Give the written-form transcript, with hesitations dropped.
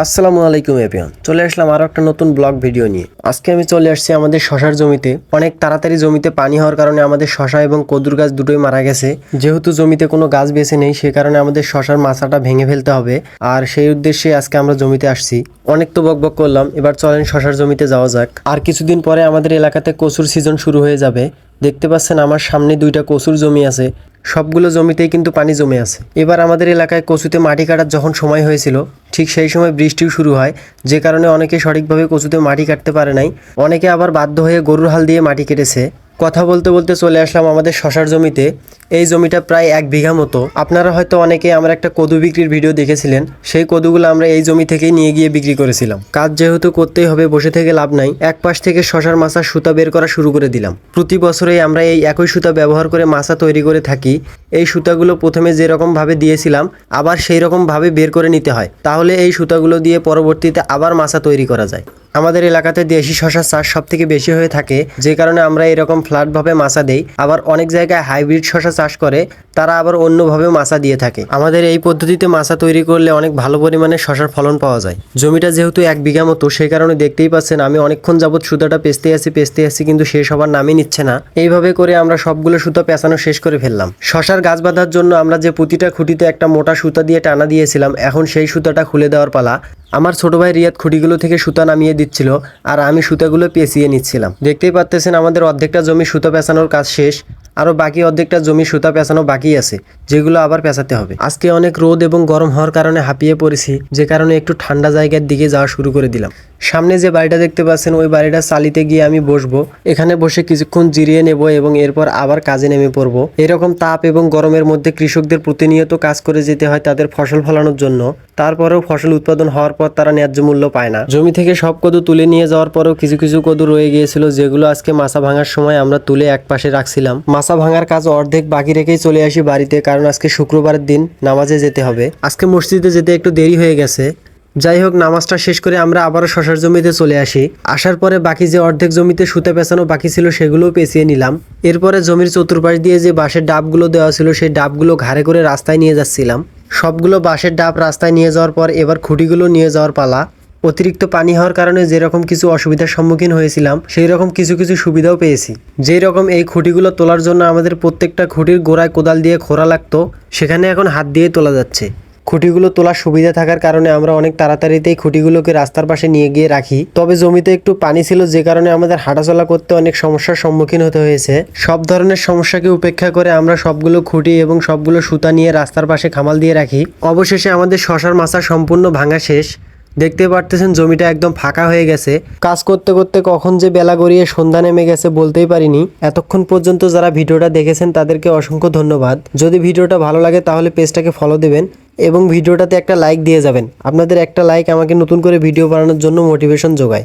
আসসালামু আলাইকুম এভরিওয়ান, চলে আসলাম আরও একটা নতুন ব্লগ ভিডিও নিয়ে। আজকে আমি চলে আসছি আমাদের শশার জমিতে। অনেক তাড়াতাড়ি জমিতে পানি হওয়ার কারণে আমাদের শশা এবং কদুর গাছ দুটোই মারা গেছে। যেহেতু জমিতে কোনো গাছ বেঁচে নেই, সে কারণে আমাদের শশার মাচাটা ভেঙে ফেলতে হবে। আর সেই উদ্দেশ্যে আজকে আমরা জমিতে আসছি। অনেক তো বকবক করলাম, এবার চলেন শশার জমিতে যাওয়া যাক। আর কিছুদিন পরে আমাদের এলাকাতে কচুর সিজন শুরু হয়ে যাবে। দেখতে পাচ্ছেন আমার সামনে দুইটা কচুর জমি আছে, সবগুলো জমিতেই কিন্তু পানি জমে আছে। এবার আমাদের এলাকায় কচুতে মাটি কাটার যখন সময় হয়েছিল, ঠিক সেই সময় বৃষ্টিও শুরু হয়, যে কারণে অনেকে সঠিকভাবে কচুতে মাটি কাটতে পারে নাই। অনেকে আবার বাধ্য হয়ে গরুর হাল দিয়ে মাটি কেটেছে। কথা বলতে বলতে চলে আসলাম আমাদের শশার জমিতে। এই জমিটা প্রায় 1 বিঘা মতো। আপনারা হয়তো অনেকে আমার একটা কদু বিক্রির ভিডিও দেখেছিলেন। সেই কদুগুলো আমরা এই জমি থেকেই নিয়ে গিয়ে বিক্রি করেছিলাম। কাজ যেহেতু করতেই হবে, বসে থেকে লাভ নাই। এক পাশ থেকে শশার মাচার সুতা বের করা শুরু করে দিলাম। প্রতি বছরেই আমরা এই একই সুতা ব্যবহার করে মাচা তৈরি করে থাকি। এই সুতাগুলো প্রথমে যেরকম ভাবে দিয়েছিলাম আবার সেই রকম ভাবে বের করে নিতে হয়, তাহলে এই সুতাগুলো দিয়ে পরবর্তীতে আবার মাচা তৈরি করা যায়। আমাদের এলাকাতে দেশি শশার চাষ সব থেকে বেশি হয়ে থাকে, যে কারণে আমরা এরকম ফ্ল্যাটভাবে মাচা দেই। আবার অনেক জায়গায় হাইব্রিড শশা চাষ করে, তারা আবার অন্যভাবে মাচা দিয়ে থাকে। আমাদের এই পদ্ধতিতে মাচা তৈরি করলে অনেক ভালো পরিমাণে শশার ফলন পাওয়া যায়। জমিটা যেহেতু 1 বিঘা মতো, সেই কারণে দেখতেই পাচ্ছেন আমি অনেকক্ষণ যাবত সুতাটা পেঁচতে আসি কিন্তু শেষ হবার নামই নিচ্ছে না। এইভাবে করে আমরা সবগুলো সুতা পেঁচানো শেষ করে ফেললাম। শশার গাছ বাঁধার জন্য আমরা যে প্রতিটা খুঁটিতে একটা মোটা সুতা দিয়ে টানা দিয়েছিলাম, এখন সেই সুতাটা খুলে দেওয়ার পালা। আমার ছোট ভাই রিয়াদ খুঁটিগুলো থেকে সুতা নামিয়ে দিচ্ছিল, আর আমি সুতাগুলো পেঁচিয়ে নিচ্ছিলাম। দেখতেই পাচ্তেছেন আমাদের অর্ধেকটা জমি সুতা পেঁচানোর কাজ শেষ, আরও বাকি অর্ধেকটা জমি সুতা পেঁচানো বাকি আছে, যেগুলো আবার পেঁচাতে হবে। আজকে অনেক রোদ এবং গরম হওয়ার কারণে হাঁপিয়ে পড়েছি, যে কারণে একটু ঠান্ডা জায়গার দিকে যাওয়া শুরু করে দিলাম। সামনে যে বাড়িটা দেখতে পাচ্ছেন, ওই বাড়িটা চালিতে গিয়ে আমি বসবো। এখানে বসে কিছুক্ষণ জিরিয়ে নেব এবং এরপর আবার কাজে নেমে পড়বো। এরকম তাপ এবং গরমের মধ্যে কৃষকদের প্রতিনিয়ত কাজ করে যেতে হয় তাদের ফসল ফলানোর জন্য। তারপরেও ফসল উৎপাদন হওয়ার পর তারা ন্যায্য মূল্য পায় না। জমি থেকে সব কদু তুলে নিয়ে যাওয়ার পরেও কিছু কিছু কদু রয়ে গিয়েছিল, যেগুলো আজকে মাচা ভাঙার সময় আমরা তুলে এক পাশে রাখছিলাম। মাচা ভাঙার কাজ অর্ধেক বাকি রেখেই চলে আসি বাড়িতে, কারণ আজকে শুক্রবারের দিন, নামাজে যেতে হবে। আজকে মসজিদে যেতে একটু দেরি হয়ে গেছে। যাই হোক, নামাজটা শেষ করে আমরা আবারও শশার জমিতে চলে আসি। আসার পরে বাকি যে অর্ধেক জমিতে সুতা পেঁচানো বাকি ছিল, সেগুলোও পেঁচিয়ে নিলাম। এরপরে জমির চতুর্পাশ দিয়ে যে বাঁশের ডাবগুলো দেওয়া ছিল, সেই ডাবগুলো ঘাড়ে করে রাস্তায় নিয়ে যাচ্ছিলাম। সবগুলো বাঁশের ডাব রাস্তায় নিয়ে যাওয়ার পর এবার খুঁটিগুলো নিয়ে যাওয়ার পালা। অতিরিক্ত পানি হওয়ার কারণে যেরকম কিছু অসুবিধার সম্মুখীন হয়েছিলাম, সেই রকম কিছু কিছু সুবিধাও পেয়েছি। যেই রকম এই খুঁটিগুলো তোলার জন্য আমাদের প্রত্যেকটা খুঁটির গোড়ায় কোদাল দিয়ে খোঁড়া লাগতো, সেখানে এখন হাত দিয়ে তোলা যাচ্ছে। খুঁটিগুলো তোলার সুবিধা থাকার কারণে আমরা অনেক তাড়াতাড়িতেই খুঁটিগুলোকে রাস্তার পাশে নিয়ে গিয়ে রাখি। তবে জমিতে একটু পানি ছিল, যে কারণে আমাদের হাঁটাচলা করতে অনেক সমস্যার সম্মুখীন হতে হয়েছে। সব ধরনের সমস্যাকে উপেক্ষা করে আমরা সবগুলো খুঁটি এবং সবগুলো সুতা নিয়ে রাস্তার পাশে খামাল দিয়ে রাখি। অবশেষে আমাদের শশার মাচা সম্পূর্ণ ভাঙা শেষ। দেখতে পারতেছেন জমিটা একদম ফাঁকা হয়ে গেছে। কাজ করতে করতে কখন যে বেলা গড়িয়ে সন্ধ্যা নেমে গেছে বলতেই পারিনি। এতক্ষণ পর্যন্ত যারা ভিডিওটা দেখেছেন তাদেরকে অসংখ্য ধন্যবাদ। যদি ভিডিওটা ভালো লাগে তাহলে পেজটাকে ফলো দেবেন এবং ভিডিওটাতে একটা লাইক দিয়ে যাবেন। আপনাদের একটা লাইক আমাকে নতুন করে ভিডিও বানানোর জন্য মোটিভেশন যোগায়।